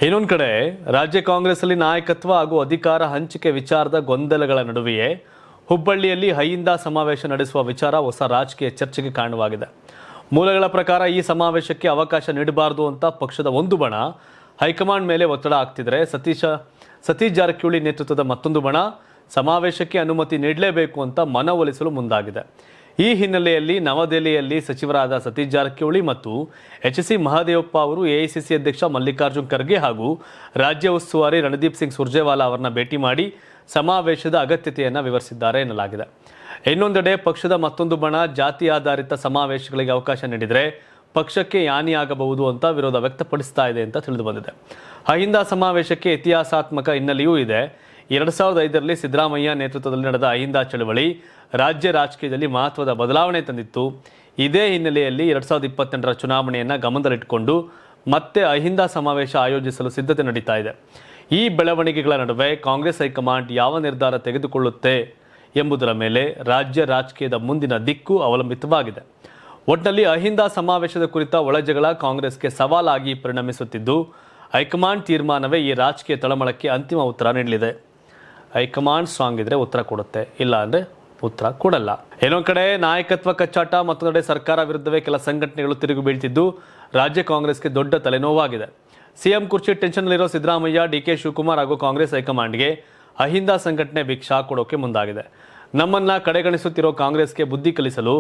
ಇನ್ನೊಂದು ಕಡೆ ರಾಜ್ಯ ಕಾಂಗ್ರೆಸ್ನಲ್ಲಿ ನಾಯಕತ್ವ ಹಾಗೂ ಅಧಿಕಾರ ಹಂಚಿಕೆ ವಿಚಾರದ ಗೊಂದಲಗಳ ನಡುವೆಯೇ ಹುಬ್ಬಳ್ಳಿಯಲ್ಲಿ ಅಹಿಂದ ಸಮಾವೇಶ ನಡೆಸುವ ವಿಚಾರ ಹೊಸ ರಾಜಕೀಯ ಚರ್ಚೆಗೆ ಕಾರಣವಾಗಿದೆ. ಮೂಲಗಳ ಪ್ರಕಾರ ಈ ಸಮಾವೇಶಕ್ಕೆ ಅವಕಾಶ ನೀಡಬಾರದು ಅಂತ ಪಕ್ಷದ ಒಂದು ಬಣ ಹೈಕಮಾಂಡ್ ಮೇಲೆ ಒತ್ತಡ ಹಾಕ್ತಿದ್ರೆ, ಸತೀಶ್ ಜಾರಕಿಹೊಳಿ ನೇತೃತ್ವದ ಮತ್ತೊಂದು ಬಣ ಸಮಾವೇಶಕ್ಕೆ ಅನುಮತಿ ನೀಡಲೇಬೇಕು ಅಂತ ಮನವೊಲಿಸಲು ಮುಂದಾಗಿದೆ. ಈ ಹಿನ್ನೆಲೆಯಲ್ಲಿ ನವದೆಹಲಿಯಲ್ಲಿ ಸಚಿವರಾದ ಸತೀಶ್ ಜಾರಕಿಹೊಳಿ ಮತ್ತು ಎಚ್.ಸಿ. ಮಹದೇವಪ್ಪ ಅವರು ಎಐಸಿಸಿ ಅಧ್ಯಕ್ಷ ಮಲ್ಲಿಕಾರ್ಜುನ್ ಖರ್ಗೆ ಹಾಗೂ ರಾಜ್ಯ ಉಸ್ತುವಾರಿ ರಣದೀಪ್ ಸಿಂಗ್ ಸುರ್ಜೇವಾಲಾ ಅವರನ್ನ ಭೇಟಿ ಮಾಡಿ ಸಮಾವೇಶದ ಅಗತ್ಯತೆಯನ್ನು ವಿವರಿಸಿದ್ದಾರೆ ಎನ್ನಲಾಗಿದೆ. ಇನ್ನೊಂದೆಡೆ ಪಕ್ಷದ ಮತ್ತೊಂದು ಬಣ ಜಾತಿ ಆಧಾರಿತ ಸಮಾವೇಶಗಳಿಗೆ ಅವಕಾಶ ನೀಡಿದರೆ ಪಕ್ಷಕ್ಕೆ ಹಾನಿಯಾಗಬಹುದು ಅಂತ ವಿರೋಧ ವ್ಯಕ್ತಪಡಿಸ್ತಾ ಇದೆ ಅಂತ ತಿಳಿದು ಬಂದಿದೆ. ಅಹಿಂದ ಸಮಾವೇಶಕ್ಕೆ ಇತಿಹಾಸಾತ್ಮಕ ಹಿನ್ನೆಲೆಯೂ ಇದೆ. 2005ರಲ್ಲಿ ಸಿದ್ದರಾಮಯ್ಯ ನೇತೃತ್ವದಲ್ಲಿ ನಡೆದ ಅಹಿಂದ ಚಳವಳಿ ರಾಜ್ಯ ರಾಜಕೀಯದಲ್ಲಿ ಮಹತ್ವದ ಬದಲಾವಣೆ ತಂದಿತ್ತು. ಇದೇ ಹಿನ್ನೆಲೆಯಲ್ಲಿ 2022ರ ಚುನಾವಣೆಯನ್ನು ಗಮನದಲ್ಲಿಟ್ಟುಕೊಂಡು ಮತ್ತೆ ಅಹಿಂದ ಸಮಾವೇಶ ಆಯೋಜಿಸಲು ಸಿದ್ಧತೆ ನಡೀತಾ ಇದೆ. ಈ ಬೆಳವಣಿಗೆಗಳ ನಡುವೆ ಕಾಂಗ್ರೆಸ್ ಹೈಕಮಾಂಡ್ ಯಾವ ನಿರ್ಧಾರ ತೆಗೆದುಕೊಳ್ಳುತ್ತೆ ಎಂಬುದರ ಮೇಲೆ ರಾಜ್ಯ ರಾಜಕೀಯದ ಮುಂದಿನ ದಿಕ್ಕು ಅವಲಂಬಿತವಾಗಿದೆ. ಒಟ್ಟಿನಲ್ಲಿ ಅಹಿಂದ ಸಮಾವೇಶದ ಕುರಿತ ಒಳಜಗಳ ಕಾಂಗ್ರೆಸ್ಗೆ ಸವಾಲಾಗಿ ಪರಿಣಮಿಸುತ್ತಿದ್ದು, ಹೈಕಮಾಂಡ್ ತೀರ್ಮಾನವೇ ಈ ರಾಜಕೀಯ ತಳಮಳಕ್ಕೆ ಅಂತಿಮ ಉತ್ತರ ನೀಡಲಿದೆ. ಹೈಕಮಾಂಡ್ ಸ್ಟ್ರಾಂಗ್ ಇದ್ರೆ ಉತ್ತರ ಕೊಡುತ್ತೆ, ಇಲ್ಲ ಅಂದರೆ ಉತ್ತರ ಕೊಡಲ್ಲ. ಇನ್ನೊಂದು ಕಡೆ ನಾಯಕತ್ವ ಕಚ್ಚಾಟ, ಮತ್ತೊಂದೆಡೆ ಸರ್ಕಾರ ವಿರುದ್ಧವೇ ಕೆಲ ಸಂಘಟನೆಗಳು ತಿರುಗಿ ಬೀಳ್ತಿದ್ದು ರಾಜ್ಯ ಕಾಂಗ್ರೆಸ್ಗೆ ದೊಡ್ಡ ತಲೆನೋವಾಗಿದೆ. ಸಿಎಂ ಕುರ್ಚಿ ಟೆನ್ಷನ್ನಲ್ಲಿರೋ ಸಿದ್ದರಾಮಯ್ಯ, ಡಿ.ಕೆ. ಶಿವಕುಮಾರ್ ಹಾಗೂ ಕಾಂಗ್ರೆಸ್ ಹೈಕಮಾಂಡ್ಗೆ ಅಹಿಂದ ಸಂಘಟನೆ ಬಿಗ್ ಶಾಕ್ ಕೊಡೋಕೆ ಮುಂದಾಗಿದೆ. ನಮ್ಮನ್ನ ಕಡೆಗಣಿಸುತ್ತಿರೋ ಕಾಂಗ್ರೆಸ್ಗೆ ಬುದ್ಧಿ ಕಲಿಸಲು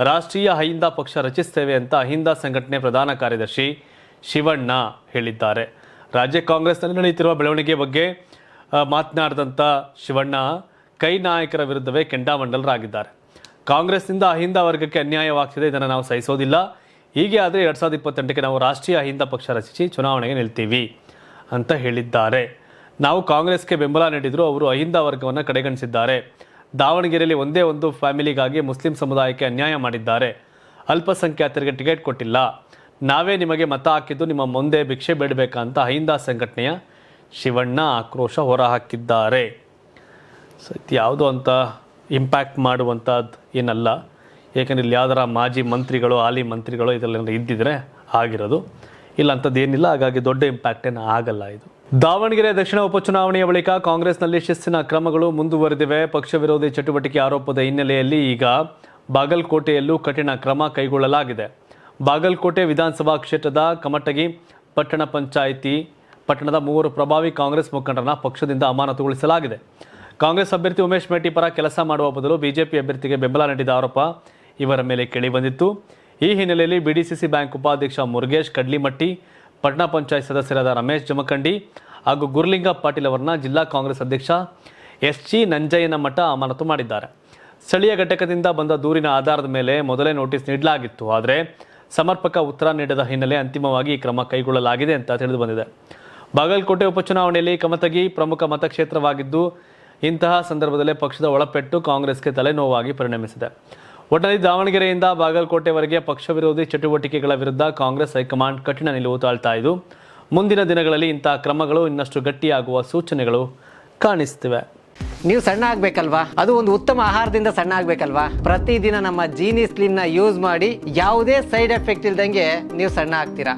ರಾಷ್ಟ್ರೀಯ ಅಹಿಂದ ಪಕ್ಷ ರಚಿಸುತ್ತೇವೆ ಅಂತ ಅಹಿಂದ ಸಂಘಟನೆ ಪ್ರಧಾನ ಕಾರ್ಯದರ್ಶಿ ಶಿವಣ್ಣ ಹೇಳಿದ್ದಾರೆ. ರಾಜ್ಯ ಕಾಂಗ್ರೆಸ್ನಲ್ಲಿ ನಡೆಯುತ್ತಿರುವ ಬೆಳವಣಿಗೆ ಬಗ್ಗೆ ಮಾತನಾಡಿದಂಥ ಶಿವಣ್ಣ ಕೈ ನಾಯಕರ ವಿರುದ್ಧವೇ ಕೆಂಡಾಮಂಡಲರಾಗಿದ್ದಾರೆ. ಕಾಂಗ್ರೆಸ್ನಿಂದ ಅಹಿಂದ ವರ್ಗಕ್ಕೆ ಅನ್ಯಾಯವಾಗ್ತಿದೆ, ಇದನ್ನು ನಾವು ಸಹಿಸೋದಿಲ್ಲ. ಹೀಗೆ ಆದರೆ 2028ಕ್ಕೆ ನಾವು ರಾಷ್ಟ್ರೀಯ ಅಹಿಂದ ಪಕ್ಷ ರಚಿಸಿ ಚುನಾವಣೆಗೆ ನಿಲ್ತೀವಿ ಅಂತ ಹೇಳಿದ್ದಾರೆ. ನಾವು ಕಾಂಗ್ರೆಸ್ಗೆ ಬೆಂಬಲ ನೀಡಿದ್ರು, ಅವರು ಅಹಿಂದ ವರ್ಗವನ್ನು ಕಡೆಗಣಿಸಿದ್ದಾರೆ. ದಾವಣಗೆರೆಯಲ್ಲಿ ಒಂದೇ ಒಂದು ಫ್ಯಾಮಿಲಿಗಾಗಿ ಮುಸ್ಲಿಂ ಸಮುದಾಯಕ್ಕೆ ಅನ್ಯಾಯ ಮಾಡಿದ್ದಾರೆ. ಅಲ್ಪಸಂಖ್ಯಾತರಿಗೆ ಟಿಕೆಟ್ ಕೊಟ್ಟಿಲ್ಲ. ನಾವೇ ನಿಮಗೆ ಮತ ಹಾಕಿದ್ದು ನಿಮ್ಮ ಮುಂದೆ ಭಿಕ್ಷೆ ಬೇಡಬೇಕಂತ ಅಹಿಂದ ಸಂಘಟನೆಯ ಶಿವಣ್ಣ ಆಕ್ರೋಶ ಹೊರಹಾಕಿದ್ದಾರೆ. ಸೊ ಇದು ಯಾವುದೋ ಅಂತ ಇಂಪ್ಯಾಕ್ಟ್ ಮಾಡುವಂಥದ್ದು ಏನಲ್ಲ. ಏಕೆಂದರೆ ಇಲ್ಲಿ ಯಾವ್ದಾರ ಮಾಜಿ ಮಂತ್ರಿಗಳು, ಹಾಲಿ ಮಂತ್ರಿಗಳು ಇದೆಲ್ಲ ಇದ್ದಿದ್ರೆ ಆಗಿರೋದು, ಇಲ್ಲ ಅಂಥದ್ದು ಏನಿಲ್ಲ. ಹಾಗಾಗಿ ದೊಡ್ಡ ಇಂಪ್ಯಾಕ್ಟ್ ಏನು ಆಗಲ್ಲ. ಇದು ದಾವಣಗೆರೆ ದಕ್ಷಿಣ ಉಪಚುನಾವಣೆಯ ಬಳಿಕ ಕಾಂಗ್ರೆಸ್ನಲ್ಲಿ ಶಿಸ್ತಿನ ಕ್ರಮಗಳು ಮುಂದುವರೆದಿವೆ. ಪಕ್ಷ ವಿರೋಧಿ ಚಟುವಟಿಕೆ ಆರೋಪದ ಹಿನ್ನೆಲೆಯಲ್ಲಿ ಈಗ ಬಾಗಲಕೋಟೆಯಲ್ಲೂ ಕಠಿಣ ಕ್ರಮ ಕೈಗೊಳ್ಳಲಾಗಿದೆ. ಬಾಗಲಕೋಟೆ ವಿಧಾನಸಭಾ ಕ್ಷೇತ್ರದ ಕಮಟಗಿ ಪಟ್ಟಣ ಪಂಚಾಯಿತಿ ಪಟ್ಟಣದ 3 ಪ್ರಭಾವಿ ಕಾಂಗ್ರೆಸ್ ಮುಖಂಡರನ್ನ ಪಕ್ಷದಿಂದ ಅಮಾನತುಗೊಳಿಸಲಾಗಿದೆ. ಕಾಂಗ್ರೆಸ್ ಅಭ್ಯರ್ಥಿ ಉಮೇಶ್ ಮೇಟಿ ಪರ ಕೆಲಸ ಮಾಡುವ ಬದಲು ಬಿಜೆಪಿ ಅಭ್ಯರ್ಥಿಗೆ ಬೆಂಬಲ ನೀಡಿದ ಆರೋಪ ಇವರ ಮೇಲೆ ಕೇಳಿಬಂದಿತ್ತು. ಈ ಹಿನ್ನೆಲೆಯಲ್ಲಿ ಬಿಡಿಸಿಸಿ ಬ್ಯಾಂಕ್ ಉಪಾಧ್ಯಕ್ಷ ಮುರುಗೇಶ್ ಕಡ್ಲಿಮಟ್ಟಿ, ಪಟ್ಟಣ ಪಂಚಾಯತ್ ಸದಸ್ಯರಾದ ರಮೇಶ್ ಜಮಖಂಡಿ ಹಾಗೂ ಗುರುಲಿಂಗ ಪಾಟೀಲ್ ಅವರನ್ನ ಜಿಲ್ಲಾ ಕಾಂಗ್ರೆಸ್ ಅಧ್ಯಕ್ಷ ಎಸ್.ಜಿ. ನಂಜಯ್ಯನಮಠ ಅಮಾನತು ಮಾಡಿದ್ದಾರೆ. ಸ್ಥಳೀಯ ಘಟಕದಿಂದ ಬಂದ ದೂರಿನ ಆಧಾರದ ಮೇಲೆ ಮೊದಲೇ ನೋಟಿಸ್ ನೀಡಲಾಗಿತ್ತು. ಆದರೆ ಸಮರ್ಪಕ ಉತ್ತರ ನೀಡದ ಹಿನ್ನೆಲೆ ಅಂತಿಮವಾಗಿ ಈ ಕ್ರಮ ಕೈಗೊಳ್ಳಲಾಗಿದೆ ಅಂತ ತಿಳಿದು ಬಂದಿದೆ. ಬಾಗಲಕೋಟೆ ಉಪಚುನಾವಣೆಯಲ್ಲಿ ಕಮತಗಿ ಪ್ರಮುಖ ಮತಕ್ಷೇತ್ರವಾಗಿದ್ದು, ಇಂತಹ ಸಂದರ್ಭದಲ್ಲೇ ಪಕ್ಷದ ಒಳಪೆಟ್ಟು ಕಾಂಗ್ರೆಸ್ಗೆ ತಲೆನೋವಾಗಿ ಪರಿಣಮಿಸಿದೆ. ಒಟ್ಟಿನಲ್ಲಿ ದಾವಣಗೆರೆಯಿಂದ ಬಾಗಲಕೋಟೆವರೆಗೆ ಪಕ್ಷ ವಿರೋಧಿ ಚಟುವಟಿಕೆಗಳ ವಿರುದ್ಧ ಕಾಂಗ್ರೆಸ್ ಹೈಕಮಾಂಡ್ ಕಠಿಣ ನಿಲುವು ತಾಳ್ತಾ ಇದ್ದು, ಮುಂದಿನ ದಿನಗಳಲ್ಲಿ ಇಂತಹ ಕ್ರಮಗಳು ಇನ್ನಷ್ಟು ಗಟ್ಟಿಯಾಗುವ ಸೂಚನೆಗಳು ಕಾಣಿಸ್ತಿವೆ. ನೀವು ಸಣ್ಣ ಆಗ್ಬೇಕಲ್ವಾ? ಅದು ಒಂದು ಉತ್ತಮ ಆಹಾರದಿಂದ ಸಣ್ಣ ಆಗ್ಬೇಕಲ್ವಾ? ಪ್ರತಿದಿನ ನಮ್ಮ ಜೀನಿ ಸ್ಲಿಮ್ನ ಯೂಸ್ ಮಾಡಿ ಯಾವುದೇ ಸೈಡ್ ಎಫೆಕ್ಟ್ ಇಲ್ದಂಗೆ ನೀವು ಸಣ್ಣ ಆಗ್ತೀರಾ.